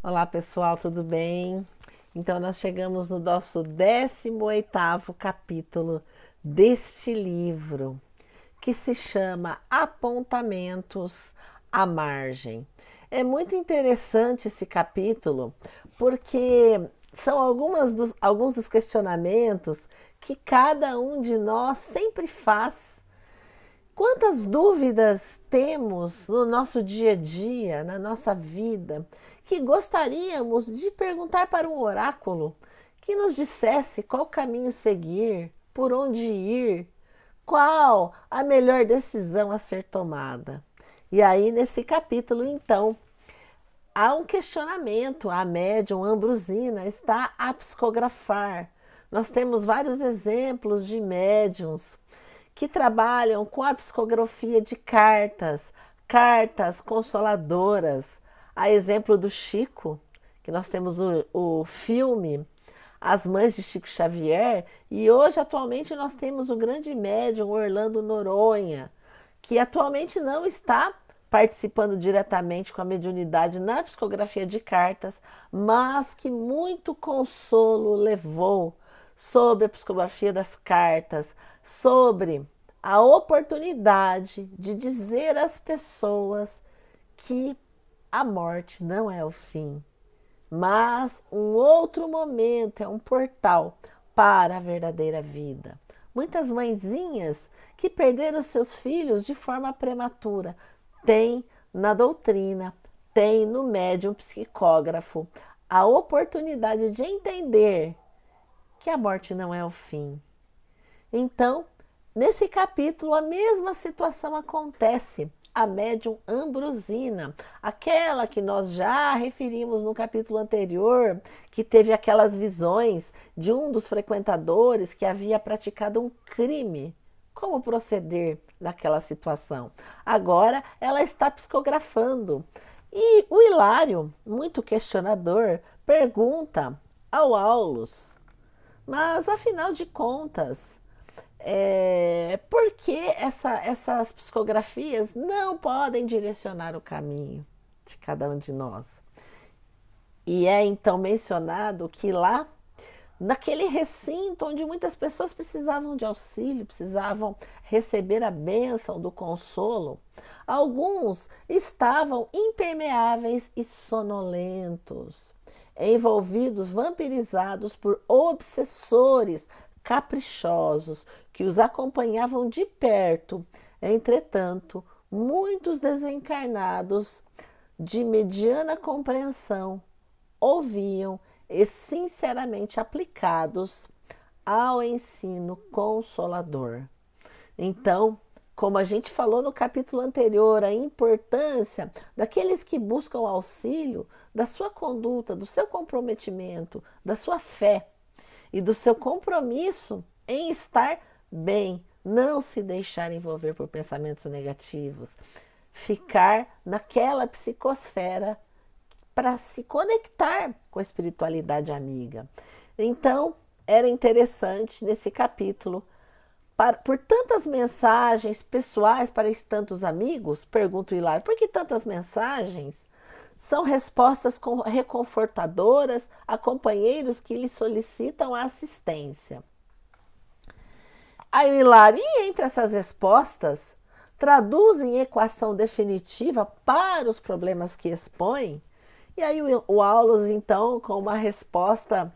Olá pessoal, tudo bem? Então nós chegamos no nosso 18º capítulo deste livro, que se chama Apontamentos à Margem. É muito interessante esse capítulo, porque são alguns dos questionamentos que cada um de nós sempre faz. Quantas dúvidas temos no nosso dia a dia, na nossa vida, que gostaríamos de perguntar para um oráculo que nos dissesse qual caminho seguir, por onde ir, qual a melhor decisão a ser tomada. E aí, nesse capítulo, então, há um questionamento. A médium Ambrosina está a psicografar. Nós temos vários exemplos de médiums que trabalham com a psicografia de cartas, cartas consoladoras. A exemplo do Chico, que nós temos o filme As Mães de Chico Xavier, e hoje, atualmente, nós temos o grande médium Orlando Noronha, que atualmente não está participando diretamente com a mediunidade na psicografia de cartas, mas que muito consolo levou sobre a psicografia das cartas, sobre a oportunidade de dizer às pessoas que a morte não é o fim, mas um outro momento, é um portal para a verdadeira vida. Muitas mãezinhas que perderam seus filhos de forma prematura têm na doutrina, têm no médium psicógrafo a oportunidade de entender que a morte não é o fim. Então, nesse capítulo, a mesma situação acontece. A médium Ambrosina, aquela que nós já referimos no capítulo anterior, que teve aquelas visões de um dos frequentadores que havia praticado um crime. Como proceder naquela situação? Agora ela está psicografando. E o Hilário, muito questionador, pergunta ao Aulus: mas afinal de contas, por que essas psicografias não podem direcionar o caminho de cada um de nós? E é então mencionado que lá, naquele recinto onde muitas pessoas precisavam de auxílio, precisavam receber a bênção do consolo, alguns estavam impermeáveis e sonolentos, envolvidos, vampirizados por obsessores caprichosos que os acompanhavam de perto. Entretanto, muitos desencarnados de mediana compreensão ouviam e sinceramente aplicados ao ensino consolador. Então, como a gente falou no capítulo anterior, a importância daqueles que buscam auxílio da sua conduta, do seu comprometimento, da sua fé e do seu compromisso em estar bem, não se deixar envolver por pensamentos negativos, ficar naquela psicosfera para se conectar com a espiritualidade amiga. Então, era interessante nesse capítulo, por tantas mensagens pessoais para tantos amigos, pergunta o Hilário, por que tantas mensagens? São respostas reconfortadoras a companheiros que lhe solicitam a assistência. Aí o Hilário, e entre essas respostas, traduzem equação definitiva para os problemas que expõem? E aí o Aulus, então, com uma resposta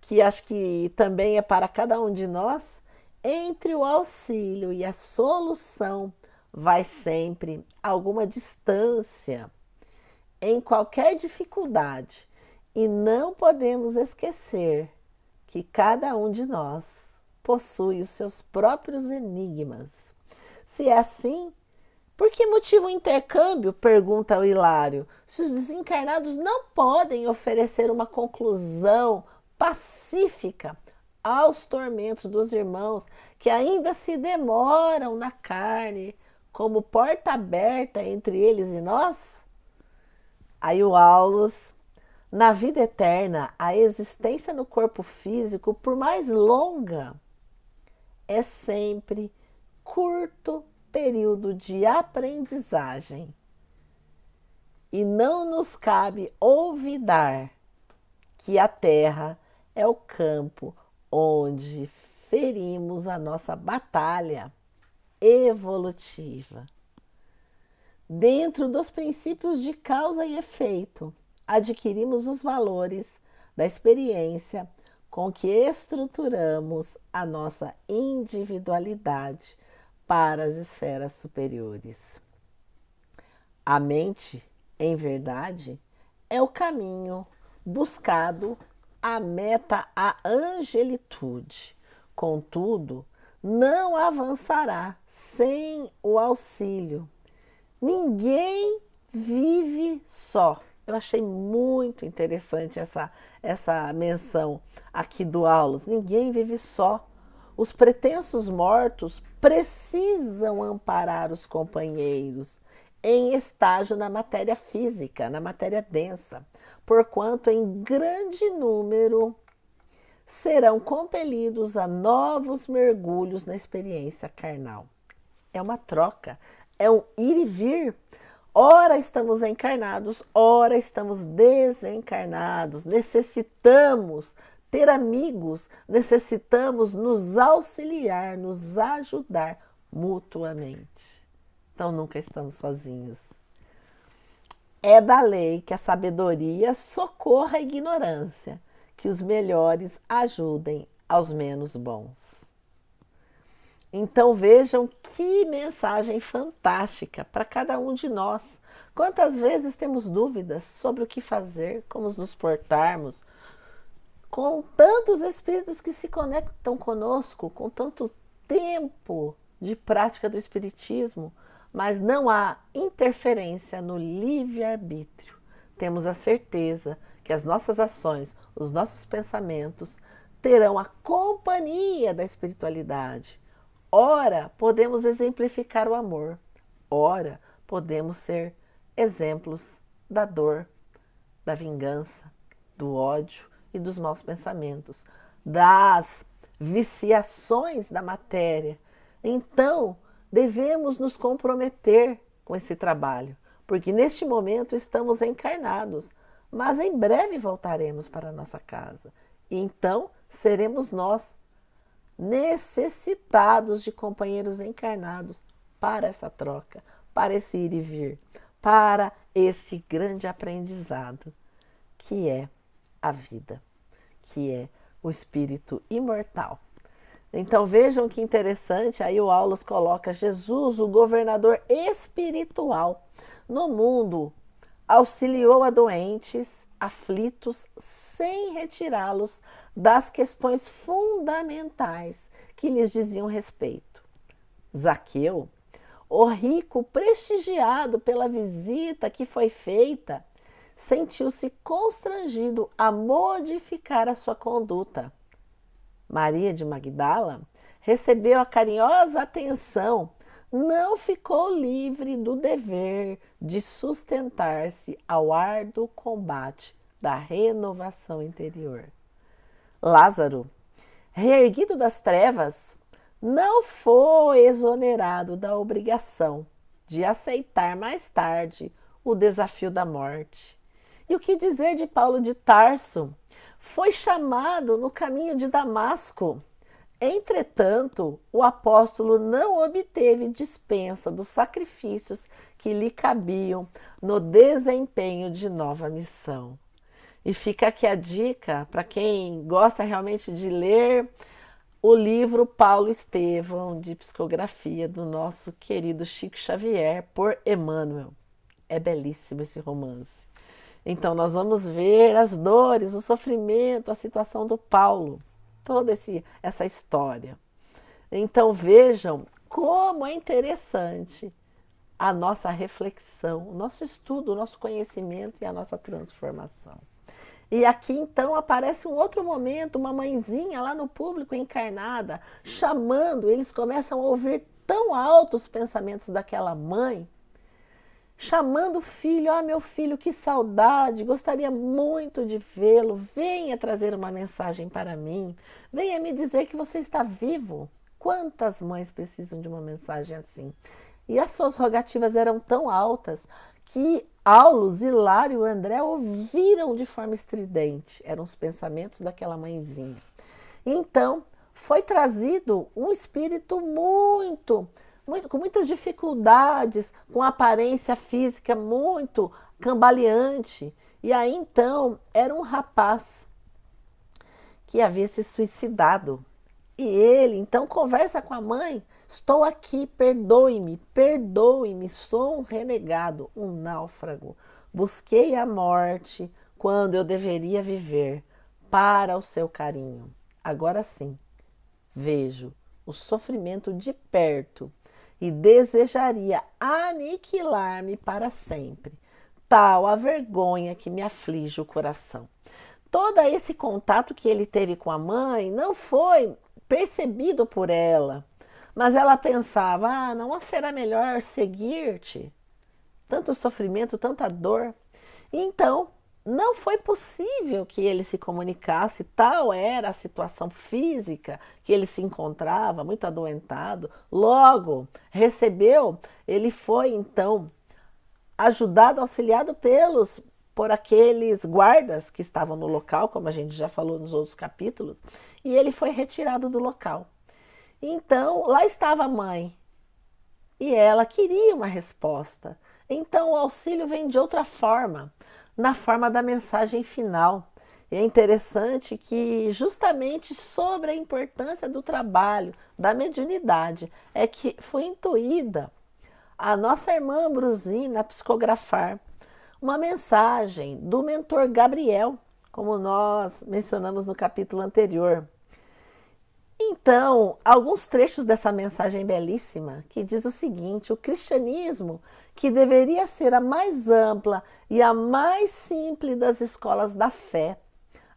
que acho que também é para cada um de nós, entre o auxílio e a solução vai sempre alguma distância em qualquer dificuldade. E não podemos esquecer que cada um de nós possui os seus próprios enigmas. Se é assim, por que motivo o intercâmbio? Pergunta o Hilário. Se os desencarnados não podem oferecer uma conclusão pacífica aos tormentos dos irmãos que ainda se demoram na carne, como porta aberta entre eles e nós? Aí o Aulus, na vida eterna, a existência no corpo físico, por mais longa, é sempre curto período de aprendizagem. e não nos cabe olvidar que a terra é o campo onde ferimos a nossa batalha evolutiva. Dentro dos princípios de causa e efeito, adquirimos os valores da experiência com que estruturamos a nossa individualidade para as esferas superiores. A mente, em verdade, é o caminho buscado à meta, à angelitude. Contudo, não avançará sem o auxílio. Ninguém vive só. Eu achei muito interessante essa menção aqui do Aulus. Ninguém vive só. Os pretensos mortos precisam amparar os companheiros em estágio na matéria física, na matéria densa, porquanto em grande número serão compelidos a novos mergulhos na experiência carnal. É uma troca, é um ir e vir. Ora estamos encarnados, ora estamos desencarnados. Necessitamos ter amigos, necessitamos nos auxiliar, nos ajudar mutuamente. Então nunca estamos sozinhos. É da lei que a sabedoria socorra a ignorância, que os melhores ajudem aos menos bons. Então vejam que mensagem fantástica para cada um de nós. Quantas vezes temos dúvidas sobre o que fazer, como nos portarmos, com tantos espíritos que se conectam conosco, com tanto tempo de prática do espiritismo, mas não há interferência no livre-arbítrio. Temos a certeza que as nossas ações, os nossos pensamentos terão a companhia da espiritualidade. Ora, podemos exemplificar o amor. Ora, podemos ser exemplos da dor, da vingança, do ódio e dos maus pensamentos, das viciações da matéria. Então, devemos nos comprometer com esse trabalho, porque neste momento estamos encarnados, mas em breve voltaremos para a nossa casa. E então seremos nós necessitados de companheiros encarnados para essa troca, para esse ir e vir, para esse grande aprendizado que é a vida, que é o espírito imortal. Então vejam que interessante, aí o Aulus coloca Jesus, o governador espiritual no mundo, auxiliou a doentes, aflitos, sem retirá-los das questões fundamentais que lhes diziam respeito. Zaqueu, o rico prestigiado pela visita que foi feita, sentiu-se constrangido a modificar a sua conduta. Maria de Magdala recebeu a carinhosa atenção, não ficou livre do dever de sustentar-se ao árduo combate da renovação interior. Lázaro, reerguido das trevas, não foi exonerado da obrigação de aceitar mais tarde o desafio da morte. E o que dizer de Paulo de Tarso? Foi chamado no caminho de Damasco. Entretanto, o apóstolo não obteve dispensa dos sacrifícios que lhe cabiam no desempenho de nova missão. E fica aqui a dica para quem gosta realmente de ler o livro Paulo Estevão, de psicografia do nosso querido Chico Xavier, por Emmanuel. É belíssimo esse romance. Então nós vamos ver as dores, o sofrimento, a situação do Paulo, toda essa história. Então vejam como é interessante a nossa reflexão, o nosso estudo, o nosso conhecimento e a nossa transformação. E aqui então aparece um outro momento, uma mãezinha lá no público encarnada, chamando, eles começam a ouvir tão altos os pensamentos daquela mãe, chamando o filho, meu filho, que saudade, gostaria muito de vê-lo, venha trazer uma mensagem para mim, venha me dizer que você está vivo. Quantas mães precisam de uma mensagem assim? E as suas rogativas eram tão altas que Aulus, Hilário e André ouviram de forma estridente. Eram os pensamentos daquela mãezinha. Então, foi trazido um espírito com muitas dificuldades, com aparência física muito cambaleante. E aí, então, era um rapaz que havia se suicidado. E ele, então, conversa com a mãe. Estou aqui, perdoe-me, perdoe-me, sou um renegado, um náufrago. Busquei a morte quando eu deveria viver para o seu carinho. Agora sim, vejo o sofrimento de perto e desejaria aniquilar-me para sempre. Tal a vergonha que me aflige o coração. Todo esse contato que ele teve com a mãe não foi percebido por ela, mas ela pensava, não será melhor seguir-te? Tanto sofrimento, tanta dor. Então, não foi possível que ele se comunicasse, tal era a situação física que ele se encontrava, muito adoentado. Logo, ele foi então ajudado, auxiliado por aqueles guardas que estavam no local, como a gente já falou nos outros capítulos, e ele foi retirado do local. Então, lá estava a mãe, e ela queria uma resposta. Então, o auxílio vem de outra forma, na forma da mensagem final. E é interessante que, justamente sobre a importância do trabalho, da mediunidade, é que foi intuída a nossa irmã Brusina psicografar uma mensagem do mentor Gabriel, como nós mencionamos no capítulo anterior. Então, alguns trechos dessa mensagem belíssima que diz o seguinte: o cristianismo, que deveria ser a mais ampla e a mais simples das escolas da fé,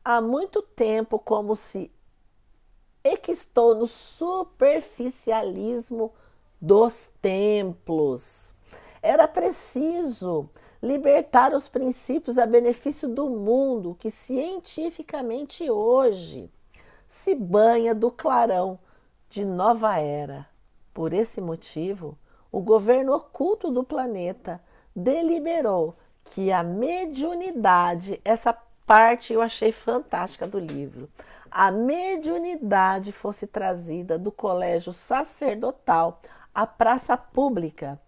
há muito tempo como se equistou no superficialismo dos templos. Era preciso libertar os princípios a benefício do mundo que cientificamente hoje se banha do clarão de nova era. Por esse motivo, o governo oculto do planeta deliberou que a mediunidade, essa parte eu achei fantástica do livro, a mediunidade fosse trazida do colégio sacerdotal à praça pública,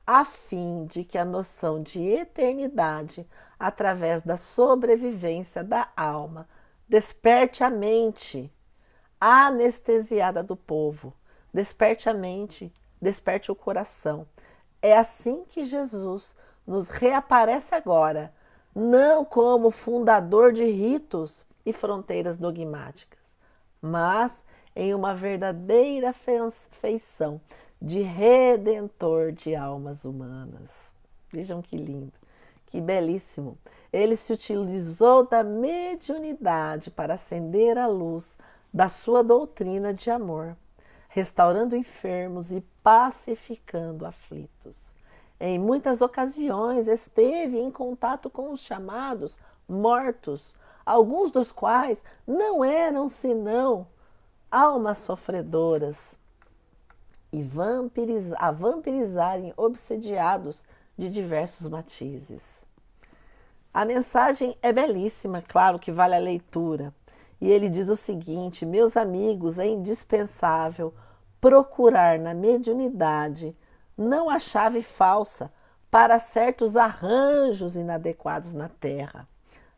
a fim de que a noção de eternidade, através da sobrevivência da alma, desperte a mente anestesiada do povo, desperte a mente, desperte o coração. É assim que Jesus nos reaparece agora, não como fundador de ritos e fronteiras dogmáticas, mas em uma verdadeira feição de redentor de almas humanas. Vejam que lindo, que belíssimo. Ele se utilizou da mediunidade para acender a luz da sua doutrina de amor, restaurando enfermos e pacificando aflitos. Em muitas ocasiões esteve em contato com os chamados mortos, alguns dos quais não eram senão almas sofredoras e a vampirizarem obsediados de diversos matizes. A mensagem é belíssima, claro que vale a leitura. E ele diz o seguinte: meus amigos, é indispensável procurar na mediunidade não a chave falsa para certos arranjos inadequados na Terra,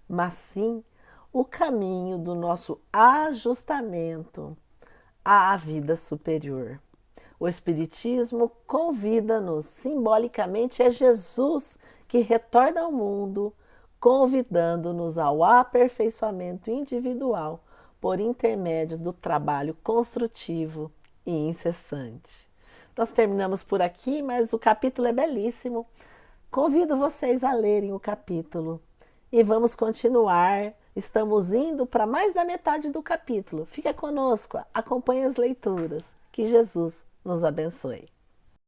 mas sim o caminho do nosso ajustamento à vida superior. O Espiritismo convida-nos, simbolicamente é Jesus que retorna ao mundo, convidando-nos ao aperfeiçoamento individual por intermédio do trabalho construtivo e incessante. Nós terminamos por aqui, mas o capítulo é belíssimo. Convido vocês a lerem o capítulo e vamos continuar. Estamos indo para mais da metade do capítulo. Fica conosco, acompanhe as leituras. Que Jesus nos abençoe.